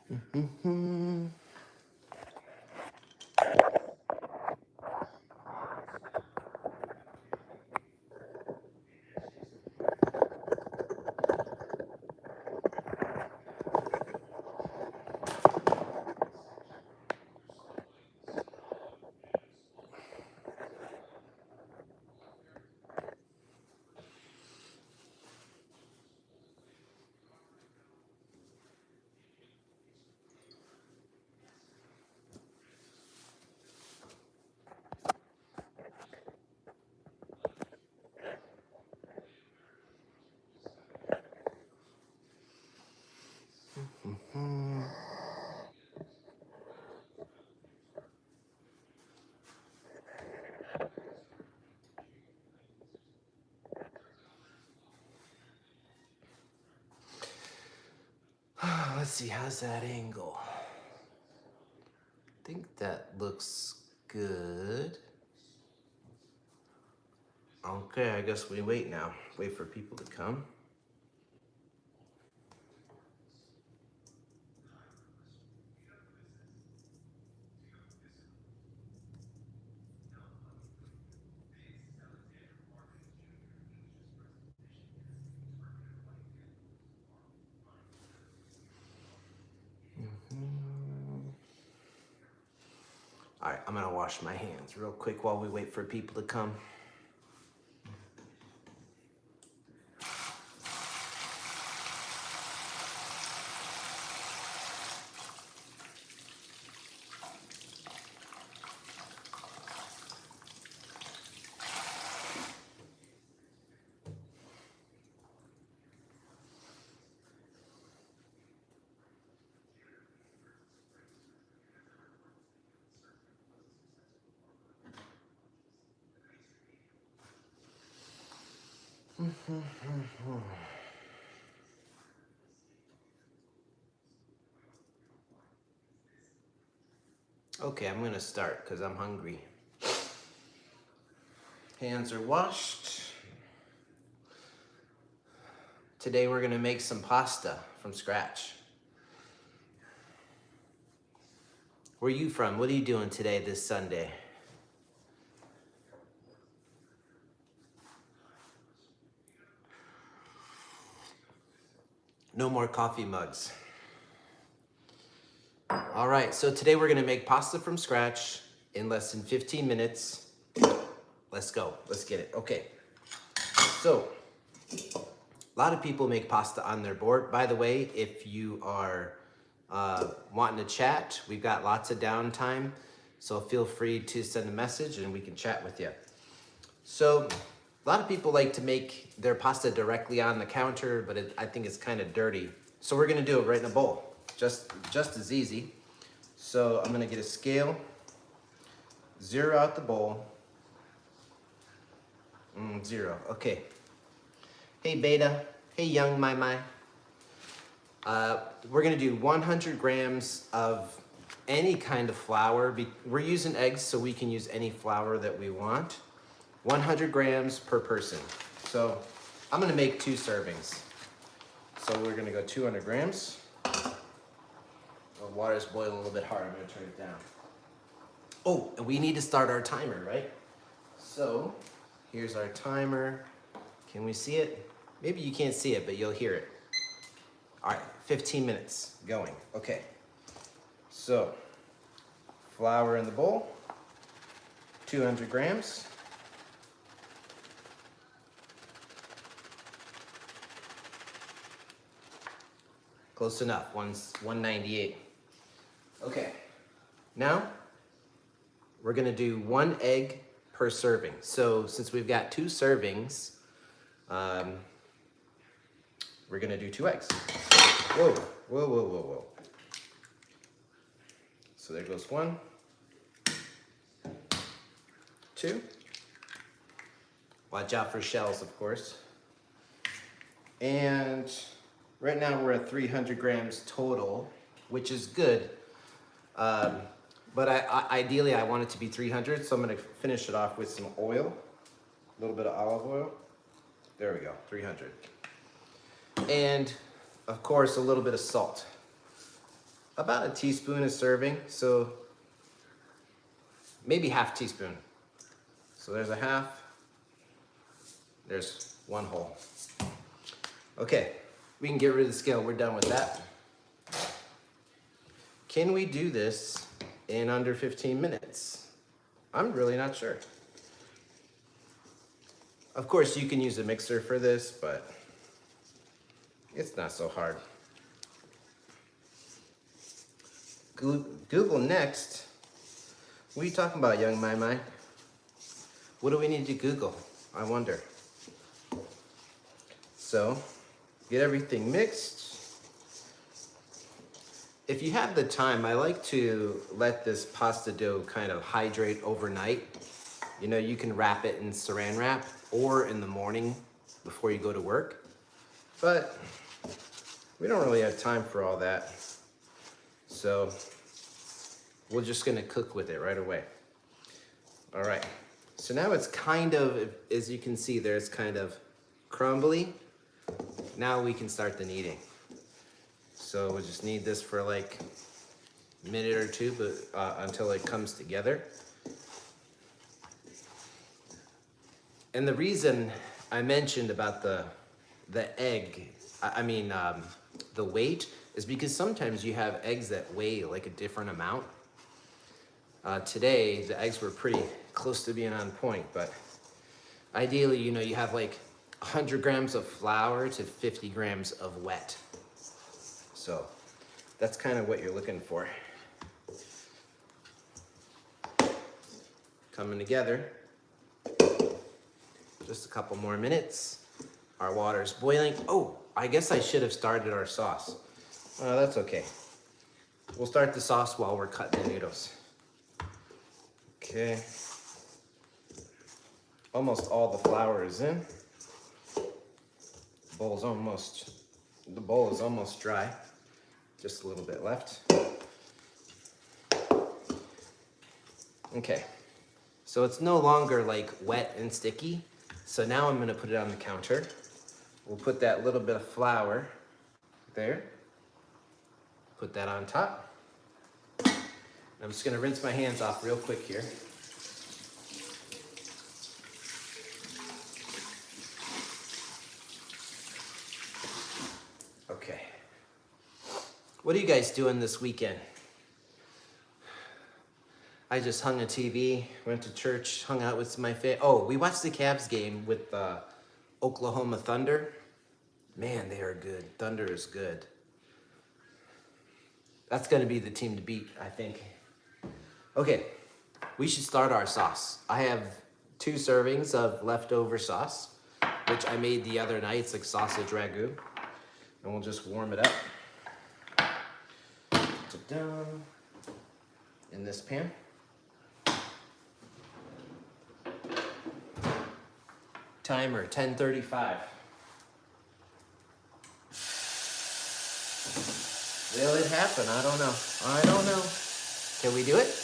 Mm-hmm. Let's see, how's that angle? I think that looks good. Okay, I guess we wait now. Wait for people to come. All right, I'm gonna wash my hands real quick while we wait for people to come. Okay, I'm gonna start because I'm hungry. Hands are washed. Today we're gonna make some pasta from scratch. Where are you from? What are you doing today, this Sunday? No more coffee mugs. All right, so today we're gonna make pasta from scratch in less than 15 minutes. Let's go, let's get it. Okay, so a lot of people make pasta on their board. By the way, if you are wanting to chat, we've got lots of downtime, so feel free to send a message and we can chat with you. So a lot of people like to make their pasta directly on the counter, but I think it's kind of dirty. So we're gonna do it right in a bowl, just as easy. So I'm gonna get a scale, zero out the bowl. 0, okay. Hey Beta, hey young Mai Mai. We're gonna do 100 grams of any kind of flour. We're using eggs, so we can use any flour that we want. 100 grams per person. So I'm gonna make 2 servings. So we're gonna go 200 grams. The water's boiling a little bit hard, I'm gonna turn it down. Oh, and we need to start our timer, right? So here's our timer. Can we see it? Maybe you can't see it, but you'll hear it. All right, 15 minutes going. Okay. So flour in the bowl, 200 grams. Close enough, 198. Okay, now we're gonna do 1 egg per serving. So since we've got 2 servings, we're gonna do 2 eggs. Whoa, whoa, whoa, whoa, whoa. So there goes 1, 2. Watch out for shells, of course. And right now we're at 300 grams total, which is good. But ideally I want it to be 300, so I'm gonna finish it off with some oil, a little bit of olive oil. There we go, 300. And of course, a little bit of salt. about a teaspoon a serving, so maybe half teaspoon. So there's a half, there's one whole. Okay, we can get rid of the scale, we're done with that. Can we do this in under 15 minutes? I'm really not sure. Of course, you can use a mixer for this, but it's not so hard. Google next. What are you talking about, young Mai? What do we need to Google? I wonder. So, get everything mixed. If you have the time, I like to let this pasta dough kind of hydrate overnight. You know, you can wrap it in saran wrap or in the morning before you go to work. But we don't really have time for all that. So we're just gonna cook with it right away. All right, so now it's kind of, as you can see there, it's kind of crumbly. Now we can start the kneading. So we'll just knead this for like a minute or two, but until it comes together. And the reason I mentioned about the egg, the weight, is because sometimes you have eggs that weigh like a different amount. Today, the eggs were pretty close to being on point, but ideally, you know, you have like 100 grams of flour to 50 grams of wet. So that's kind of what you're looking for. Coming together. Just a couple more minutes. Our water's boiling. Oh, I guess I should have started our sauce. That's okay. We'll start the sauce while we're cutting the noodles. Okay. Almost all the flour is in. The bowl is almost dry. Just a little bit left. Okay. So it's no longer like wet and sticky. So now I'm gonna put it on the counter. We'll put that little bit of flour there. Put that on top. I'm just gonna rinse my hands off real quick here. Okay. What are you guys doing this weekend? I just hung a TV, went to church, hung out with my we watched the Cavs game with Oklahoma Thunder. Man, they are good. Thunder is good. That's gonna be the team to beat, I think. Okay, we should start our sauce. I have 2 servings of leftover sauce, which I made the other night. It's like sausage ragu. And we'll just warm it up. Ta-da. In this pan. Timer, 10:35. Will it happen? I don't know. Can we do it?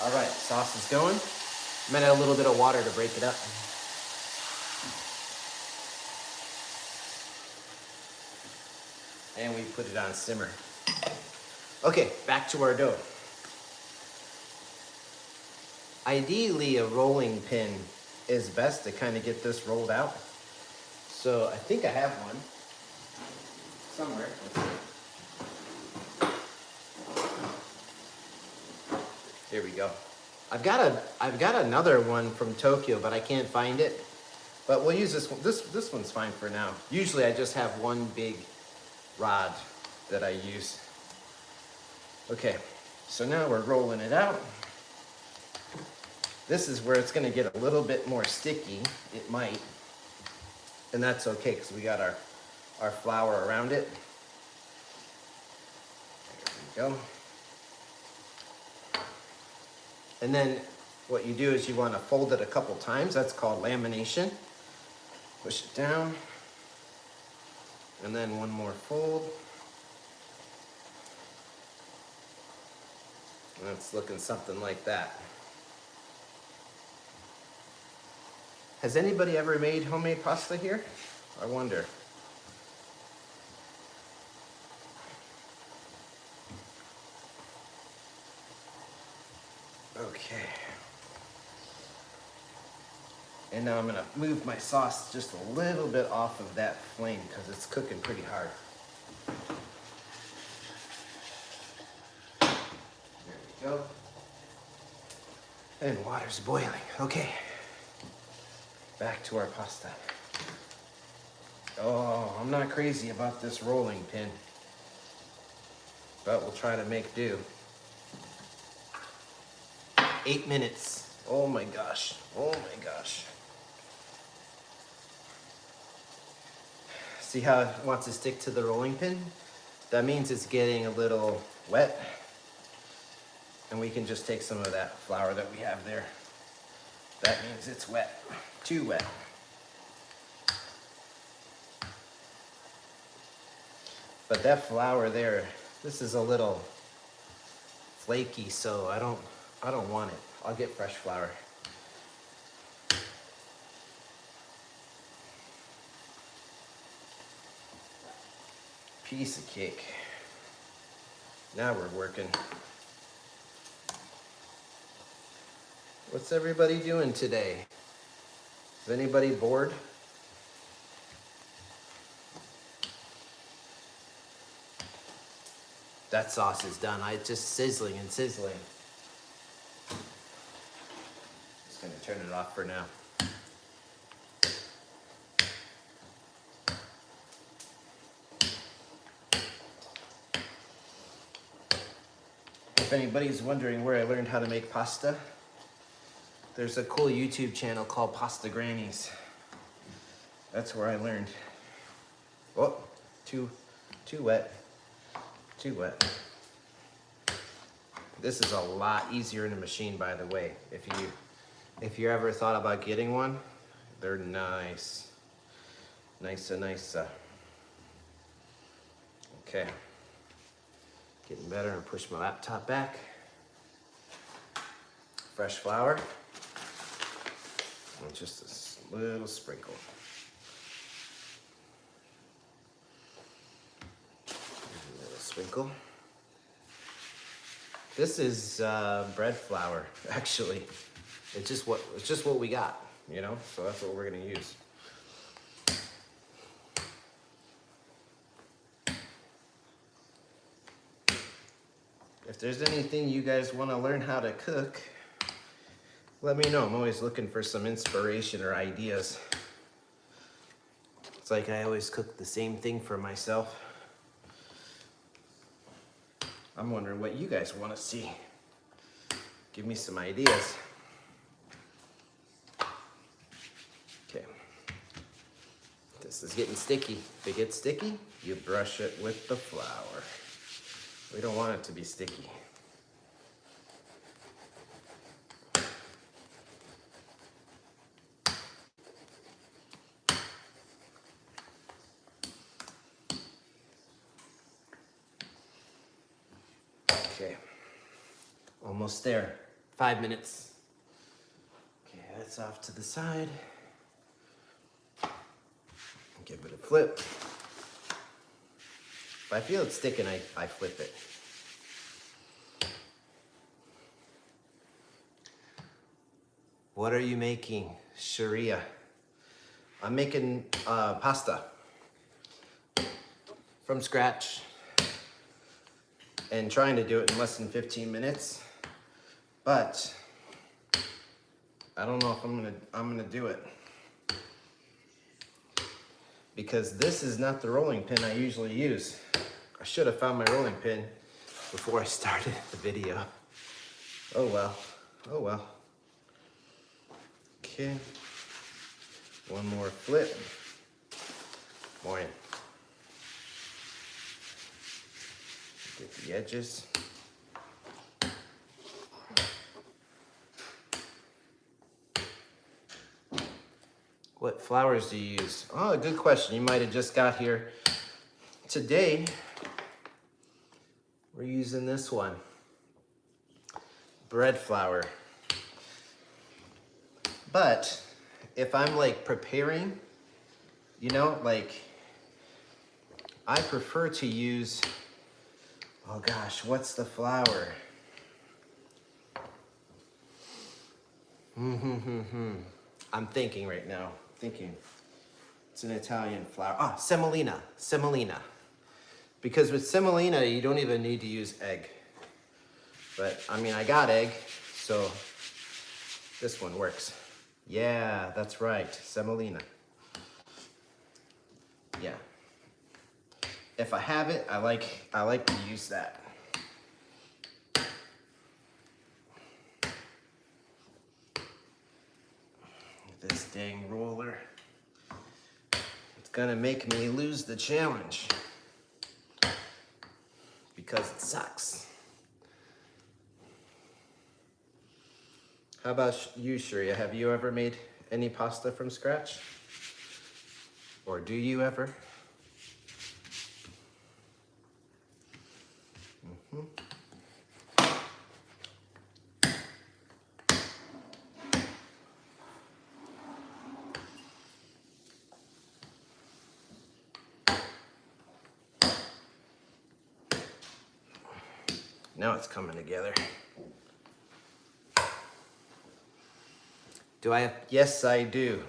All right, sauce is going. I'm gonna add a little bit of water to break it up. And we put it on simmer. Okay, back to our dough. Ideally, a rolling pin is best to kind of get this rolled out. So I think I have one somewhere. Let's see. Here we go. I've got another one from Tokyo, but I can't find it. But we'll use this one. This one's fine for now. Usually I just have one big rod that I use. Okay, so now we're rolling it out. This is where it's gonna get a little bit more sticky. It might, and that's okay because we got our flour around it. There we go. And then what you do is you want to fold it a couple times. That's called lamination. Push it down. And then one more fold. And it's looking something like that. Has anybody ever made homemade pasta here? I wonder. Okay. And now I'm gonna move my sauce just a little bit off of that flame because it's cooking pretty hard. There we go. And water's boiling. Okay. Back to our pasta. Oh, I'm not crazy about this rolling pin, but we'll try to make do. 8 minutes. Oh my gosh. Oh my gosh. See how it wants to stick to the rolling pin? That means it's getting a little wet. And we can just take some of that flour that we have there. That means it's wet. Too wet. But that flour there, this is a little flaky, so I don't want it. I'll get fresh flour. Piece of cake. Now we're working. What's everybody doing today? Is anybody bored? That sauce is done. It's just sizzling and sizzling. Just gonna turn it off for now. If anybody's wondering where I learned how to make pasta, there's a cool YouTube channel called Pasta Grannies. That's where I learned. Oh, too wet. Too wet. This is a lot easier in a machine, by the way. If you ever thought about getting one, they're nice. Nice. Okay. Getting better, and push my laptop back. Fresh flour. And just a little sprinkle. A little sprinkle. This is bread flour, actually. It's just what we got, you know? So that's what we're gonna use. If there's anything you guys want to learn how to cook, let me know. I'm always looking for some inspiration or ideas. It's like I always cook the same thing for myself. I'm wondering what you guys want to see. Give me some ideas. Okay. This is getting sticky. If it gets sticky, you brush it with the flour. We don't want it to be sticky. Okay, almost there. 5 minutes. Okay, that's off to the side. Give it a flip. If I feel it sticking, I flip it. What are you making, Sharia? I'm making pasta from scratch and trying to do it in less than 15 minutes, but I don't know if I'm gonna do it because this is not the rolling pin I usually use. I should have found my rolling pin before I started the video. Oh well, oh well. Okay, one more flip, more in. Get the edges. What flours do you use? Oh, good question. You might have just got here. Today, we're using this one. Bread flour. But if I'm like preparing, you know, like I prefer to use, oh gosh, what's the flour? I'm thinking right now, It's an Italian flour. Ah, semolina, semolina. Because with semolina, you don't even need to use egg. But I mean, I got egg, so this one works. Yeah, that's right, semolina. Yeah. If I have it, I like to use that. This dang roller. It's gonna make me lose the challenge. Because it sucks. How about you, Sharia? Have you ever made any pasta from scratch? Or do you ever? Now it's coming together. Do I have? Yes, I do.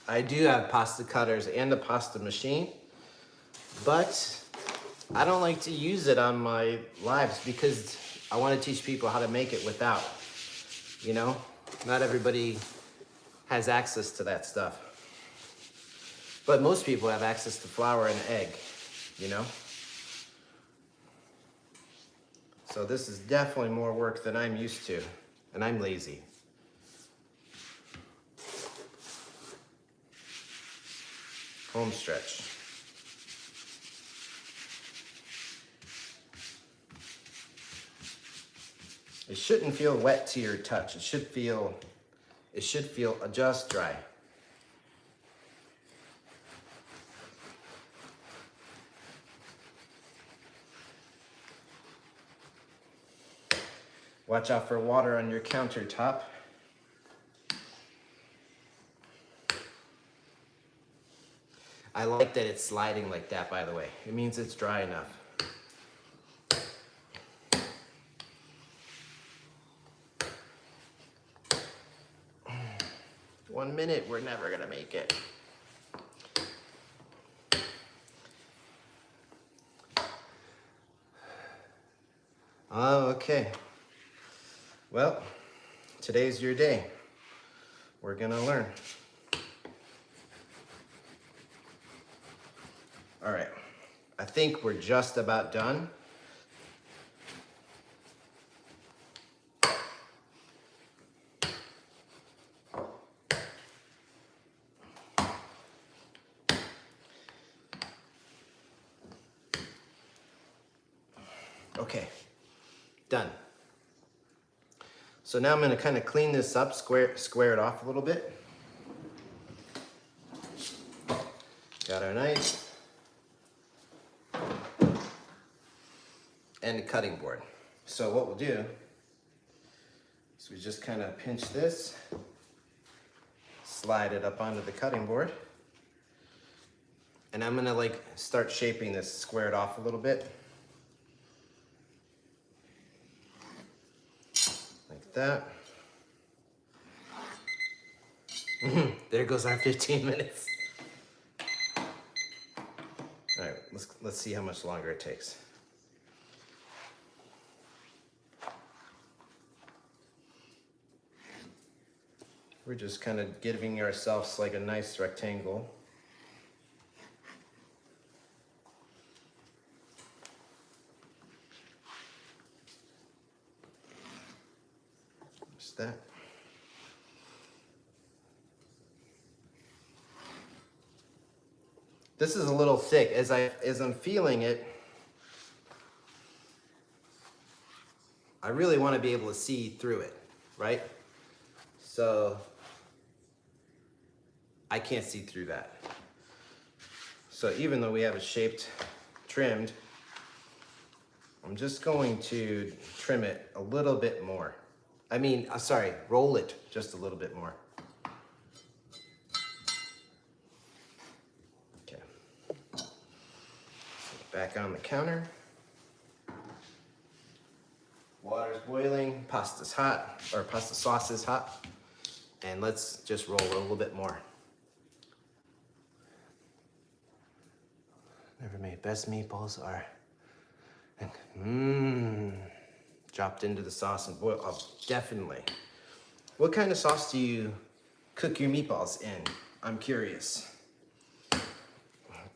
I do have pasta cutters and a pasta machine, but I don't like to use it on my lives because I want to teach people how to make it without, you know? Not everybody has access to that stuff. But most people have access to flour and egg, you know? So this is definitely more work than I'm used to, and I'm lazy. Home stretch. It shouldn't feel wet to your touch. It should feel just dry. Watch out for water on your countertop. I like that it's sliding like that, by the way. It means it's dry enough. 1 minute, we're never gonna make it. Oh, okay. Well, today's your day. We're gonna learn. All right, I think we're just about done. Okay, done. So now I'm gonna kind of clean this up, square it off a little bit. Got our knife and a cutting board. So what we'll do is we just kind of pinch this, slide it up onto the cutting board, and I'm gonna like start shaping this, square it off a little bit. Like that. There goes our 15 minutes. All right, let's see how much longer it takes. We're just kind of giving ourselves like a nice rectangle. Just that. This is a little thick. As I'm feeling it, I really want to be able to see through it, right? So I can't see through that. So even though we have it shaped, trimmed, I'm just going to trim it a little bit more. Roll it just a little bit more. Back on the counter. Water's boiling, pasta's hot, or pasta sauce is hot. And let's just roll a little bit more. Never made best meatballs are, dropped into the sauce and boil. Oh, definitely. What kind of sauce do you cook your meatballs in? I'm curious.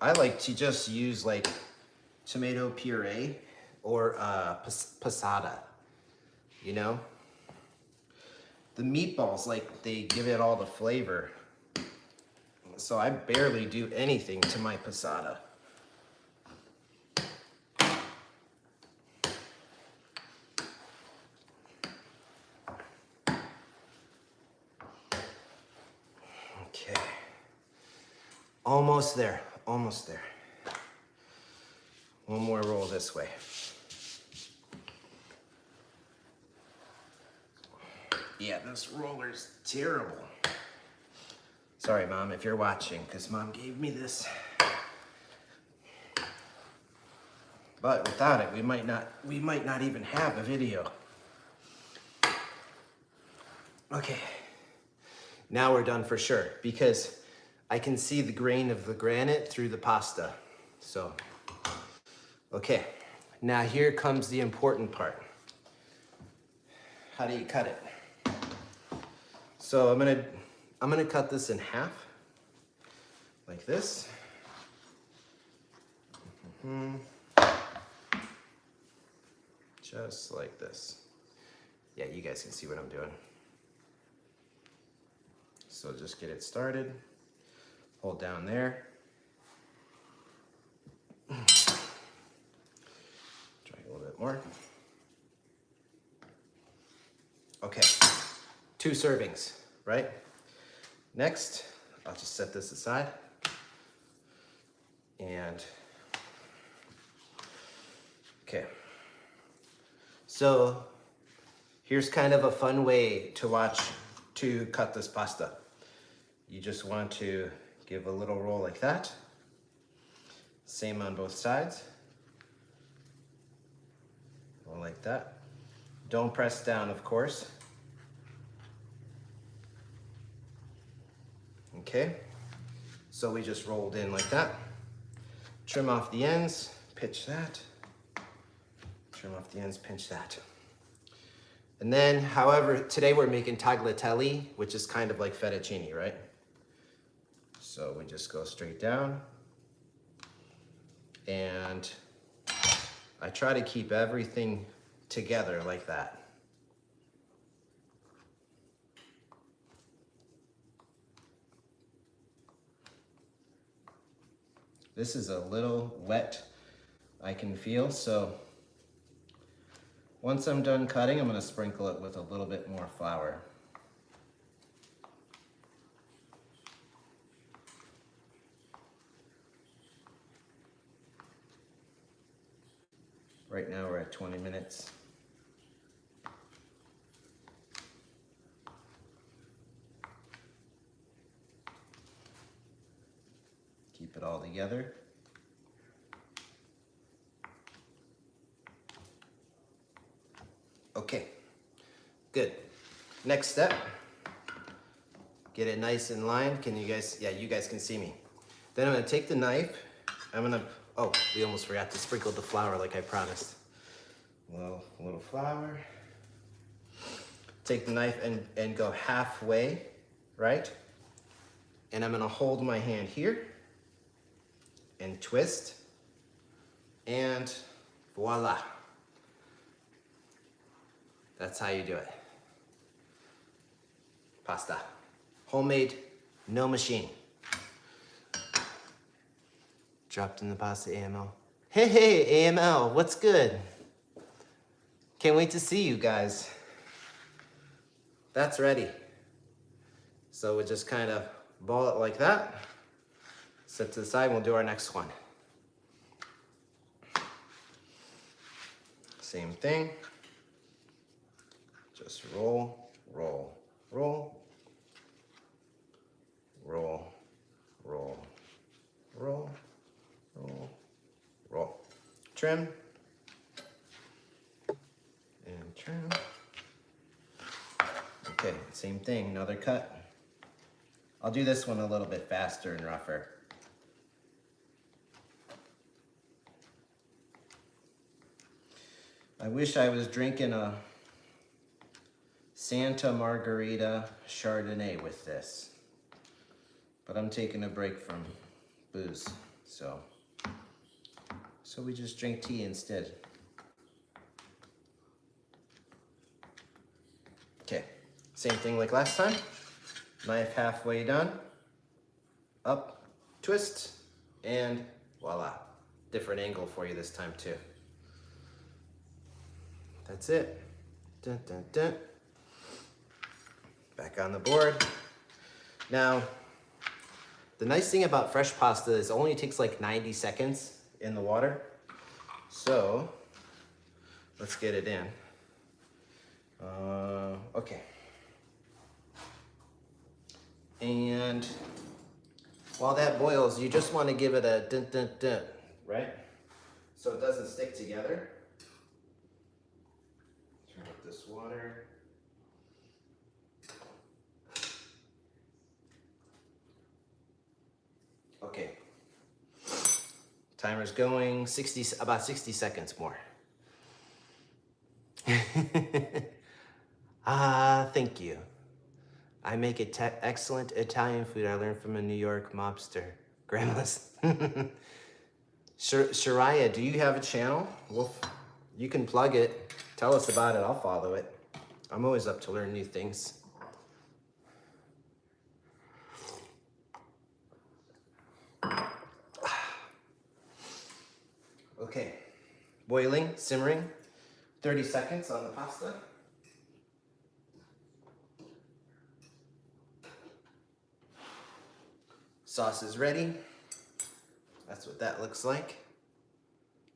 I like to just use like tomato puree or passata, you know? The meatballs, like, they give it all the flavor. So I barely do anything to my passata. Okay. Almost there, almost there. One more roll this way. Yeah, this roller's terrible. Sorry, Mom, if you're watching, because Mom gave me this. But without it, we might not even have a video. Okay, now we're done for sure, because I can see the grain of the granite through the pasta. So, okay, now here comes the important part. How do you cut it? So I'm gonna cut this in half, like this. Just like this. Yeah, you guys can see what I'm doing. So just get it started. Hold down there. Try a little bit more. Okay, 2 servings, right? Next, I'll just set this aside. And, okay. So, here's kind of a fun way to cut this pasta. You just want to give a little roll like that. Same on both sides. Go like that. Don't press down, of course. Okay, so we just rolled in like that. Trim off the ends, pitch that. Trim off the ends, pinch that. And then, however, today we're making tagliatelle, which is kind of like fettuccine, right? So we just go straight down. And I try to keep everything together like that. This is a little wet, I can feel, so once I'm done cutting, I'm gonna sprinkle it with a little bit more flour. Right now we're at 20 minutes. Keep it all together. Okay, good. Next step, get it nice and lined. Can you guys, yeah, you guys can see me. Then I'm gonna take the knife, oh, we almost forgot to sprinkle the flour like I promised. A little flour. Take the knife and go halfway, right? And I'm gonna hold my hand here and twist, and voila. That's how you do it. Pasta. Homemade, no machine. Dropped in the pasta AML. Hey, AML, what's good? Can't wait to see you guys. That's ready. So we just kind of ball it like that. Set to the side, and we'll do our next one. Same thing. Just roll, roll, roll, roll, roll, roll, roll, roll. trim. And trim. Okay, same thing, another cut. I'll do this one a little bit faster and rougher. I wish I was drinking a Santa Margarita Chardonnay with this, but I'm taking a break from booze, so we just drink tea instead. Okay, same thing like last time. Knife halfway done, up, twist, and voila. Different angle for you this time too. That's it. Dun, dun, dun. Back on the board. Now, the nice thing about fresh pasta is it only takes like 90 seconds in the water. So, let's get it in. Okay. And while that boils, you just want to give it a dun dun dun, right? So it doesn't stick together. Turn up this water. Okay. Timer's going, about 60 seconds more. Thank you. I make excellent Italian food I learned from a New York mobster. Grandma's. Shariah, do you have a channel? Well, you can plug it. Tell us about it. I'll follow it. I'm always up to learn new things. Okay. Boiling, simmering. 30 seconds on the pasta. Sauce is ready. That's what that looks like.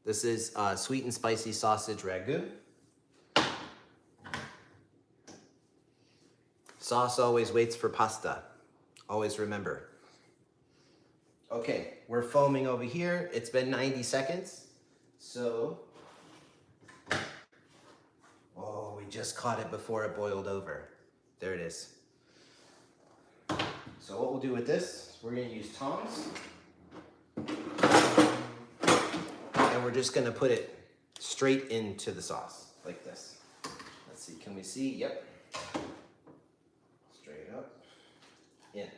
This is sweet and spicy sausage ragu. Sauce always waits for pasta. Always remember. Okay, we're foaming over here. It's been 90 seconds. So, oh, we just caught it before it boiled over. There it is. So what we'll do with this, we're gonna use tongs. And we're just gonna put it straight into the sauce, like this. Let's see, can we see? Yep. Straight up, in.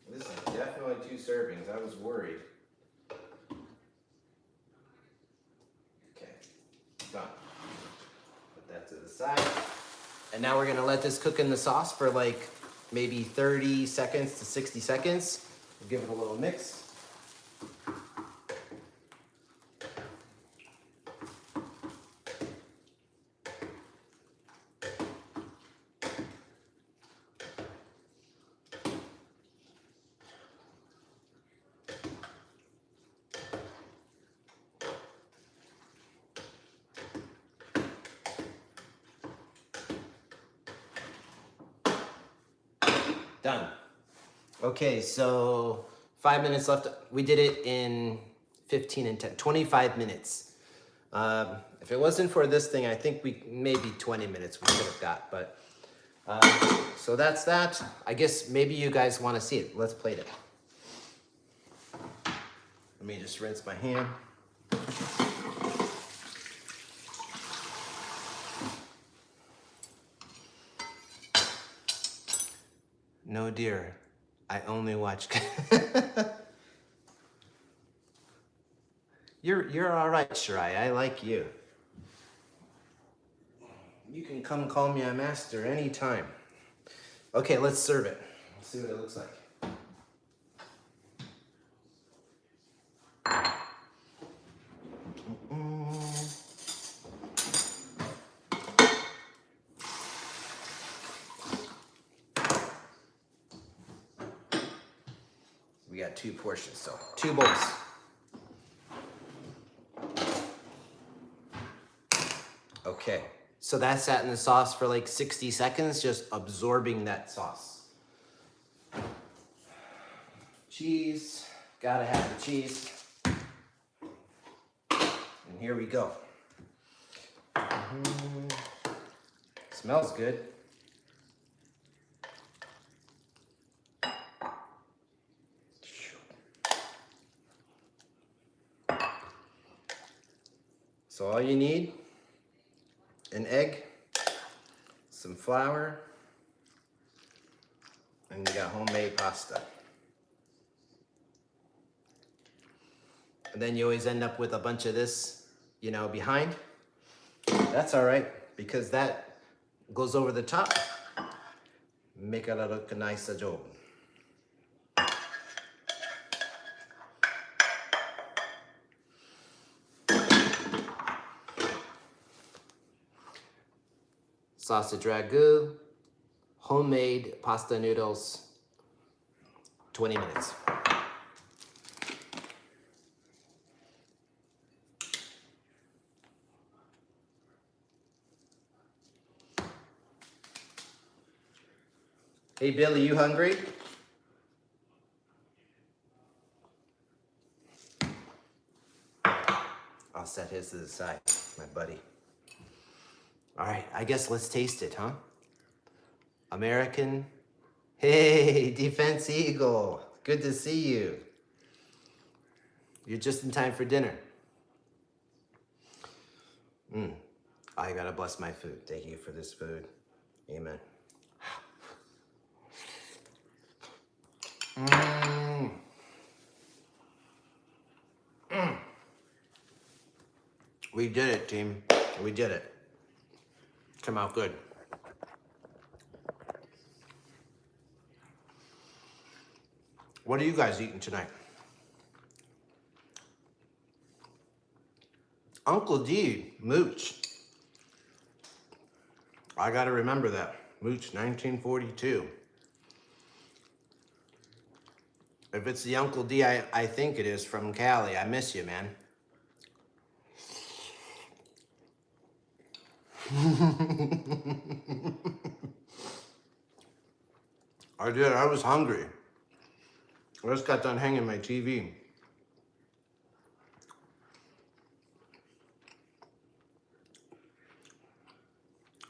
This is definitely 2 servings. I was worried. Okay, done. Put that to the side. And now we're gonna let this cook in the sauce for like maybe 30 seconds to 60 seconds. We'll give it a little mix. Done. Okay, so 5 minutes left. We did it in 15 and 10, 25 minutes. If it wasn't for this thing, I think we maybe 20 minutes we could have got, but so that's that. I guess maybe you guys want to see it. Let's plate it. Let me just rinse my hand. No, dear, I only watch. You're all right, Shirai. I like you. You can come call me a master anytime. Okay, let's serve it. Let's see what it looks like. We got 2 portions, so 2 bowls. Okay, so that sat in the sauce for like 60 seconds, just absorbing that sauce. Cheese, gotta have the cheese. And here we go. Smells good. So all you need, an egg, some flour, and you got homemade pasta. And then you always end up with a bunch of this, you know, behind. That's all right, because that goes over the top. Make it look a nice job. Sausage ragu, homemade pasta noodles, 20 minutes. Hey Billy, you hungry? I'll set his to the side, my buddy. All right, I guess let's taste it, huh? American. Hey, Defense Eagle. Good to see you. You're just in time for dinner. I gotta bless my food. Thank you for this food. Amen. We did it, team. We did it. Come out good. What are you guys eating tonight? Uncle D, Mooch. I gotta remember that. Mooch, 1942. If it's the Uncle D I think it is from Cali, I miss you, man. I did, I was hungry. I just got done hanging my TV.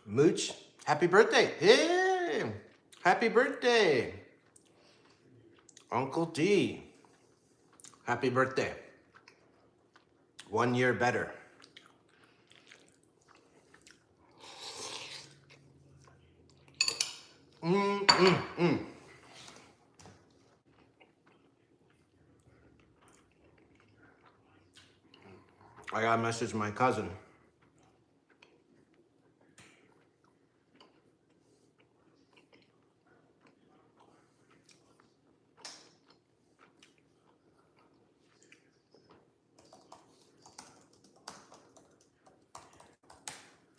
Mooch, happy birthday. Hey, happy birthday. Uncle D, happy birthday. 1 year better. I got a message from my cousin.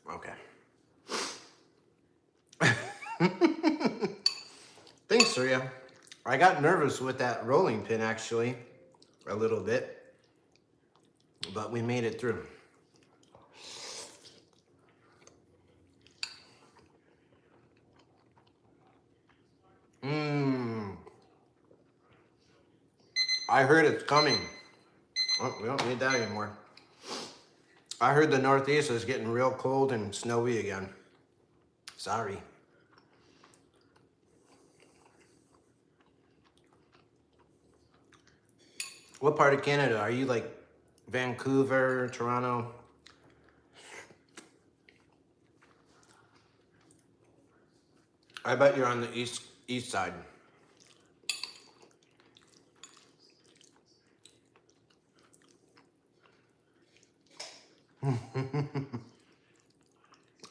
Okay. Thanks, Surya. I got nervous with that rolling pin, actually, a little bit, but we made it through. I heard it's coming. Oh, we don't need that anymore. I heard the Northeast is getting real cold and snowy again. Sorry. What part of Canada? Are you like Vancouver, Toronto? I bet you're on the east side.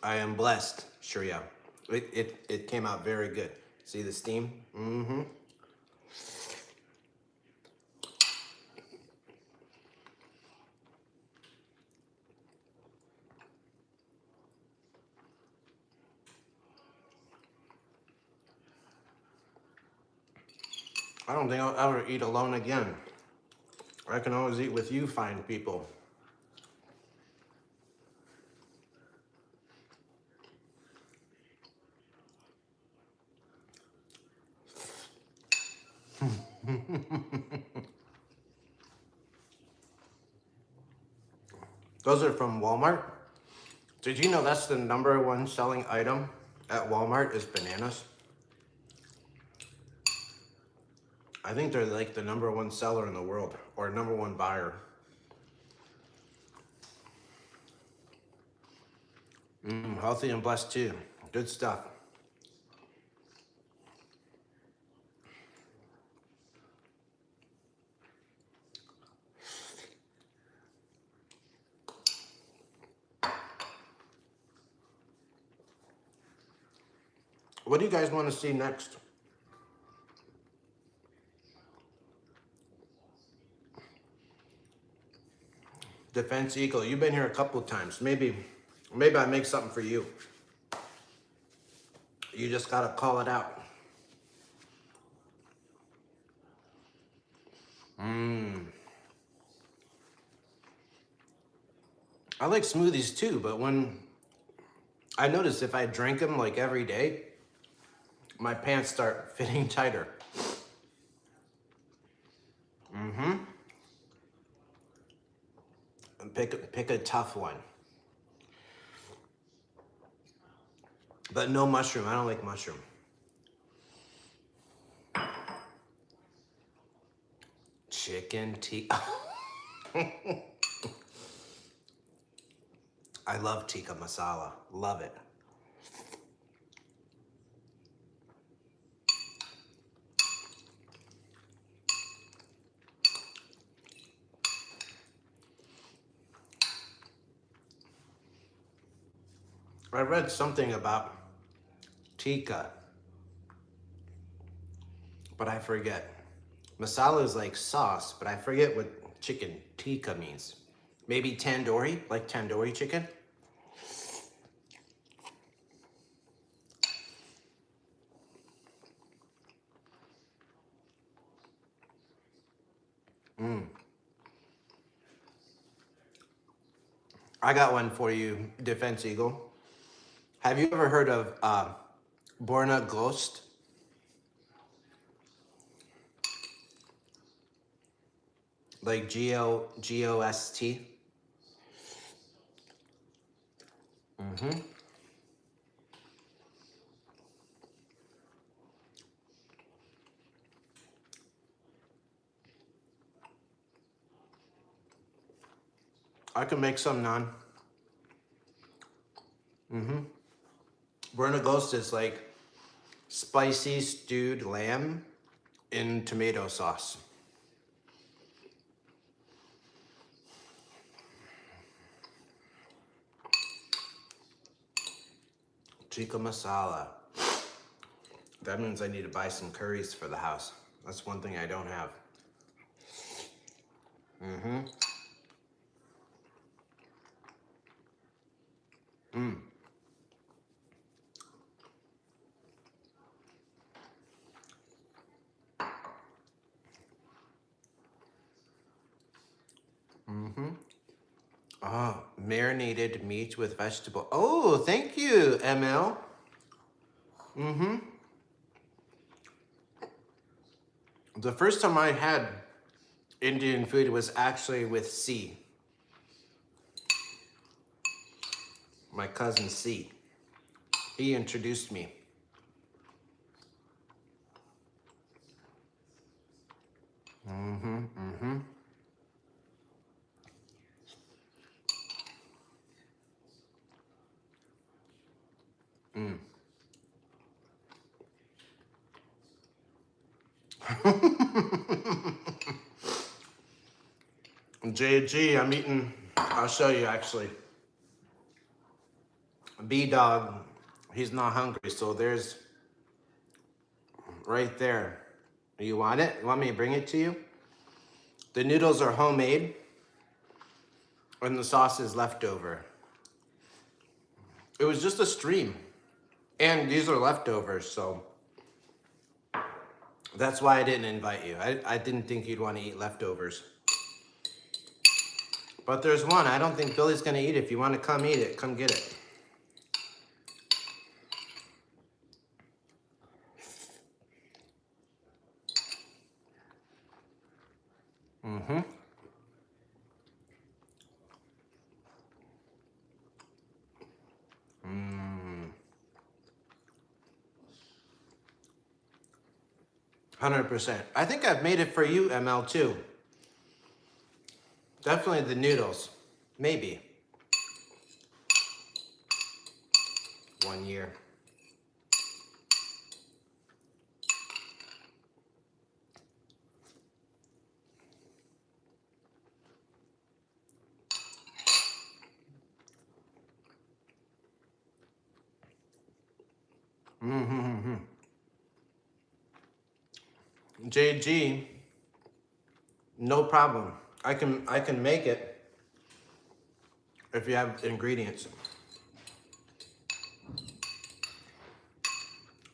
I am blessed, Shreya. It came out very good. See the steam? Mm-hmm. I don't think I'll ever eat alone again. I can always eat with you fine people. Those are from Walmart. Did you know that's the #1 selling item at Walmart is bananas? I think they're like the #1 seller in the world, or #1 buyer. Healthy and blessed too. Good stuff. What do you guys want to see next? Defense Eagle, you've been here a couple of times. Maybe I make something for you. You just gotta call it out. I like smoothies too, but when I notice if I drink them like every day, my pants start fitting tighter. And pick a tough one. But no mushroom. I don't like mushroom. Chicken tikka. I love tikka masala. Love it. I read something about tikka, but I forget. Masala is like sauce, but I forget what chicken tikka means. Maybe tandoori, like tandoori chicken? I got one for you, Defense Eagle. Have you ever heard of Borna Ghost? Like G-O-S-T? I can make some naan. Borna Ghost is like spicy stewed lamb in tomato sauce. Tikka masala. That means I need to buy some curries for the house. That's one thing I don't have. Oh, marinated meat with vegetable. Oh, thank you, ML. The first time I had Indian food was actually with C. My cousin C. He introduced me. JG, I'm eating, I'll show you actually. B-Dog, he's not hungry, so there's, right there. You want it? You want me to bring it to you? The noodles are homemade, and the sauce is leftover. It was just a stream, and these are leftovers, so That's why I didn't invite you. I didn't think you'd want to eat leftovers. But there's one. I don't think Billy's gonna eat it. If you want to come eat it, come get it. Mm-hmm. 100%. I think I've made it for you, ML, too. Definitely the noodles. Maybe. 1 year. Mm-hmm. JG, no problem. I can make it if you have ingredients.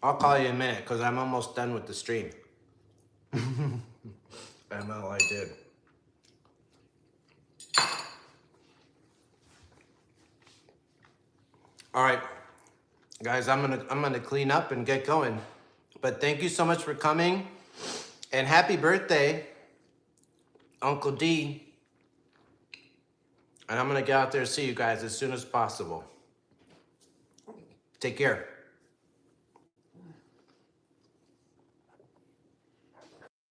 I'll call you in a minute because I'm almost done with the stream. ML, I did. All right, guys, I'm gonna clean up and get going. But thank you so much for coming, and happy birthday, Uncle D. And I'm gonna get out there and see you guys as soon as possible. Take care.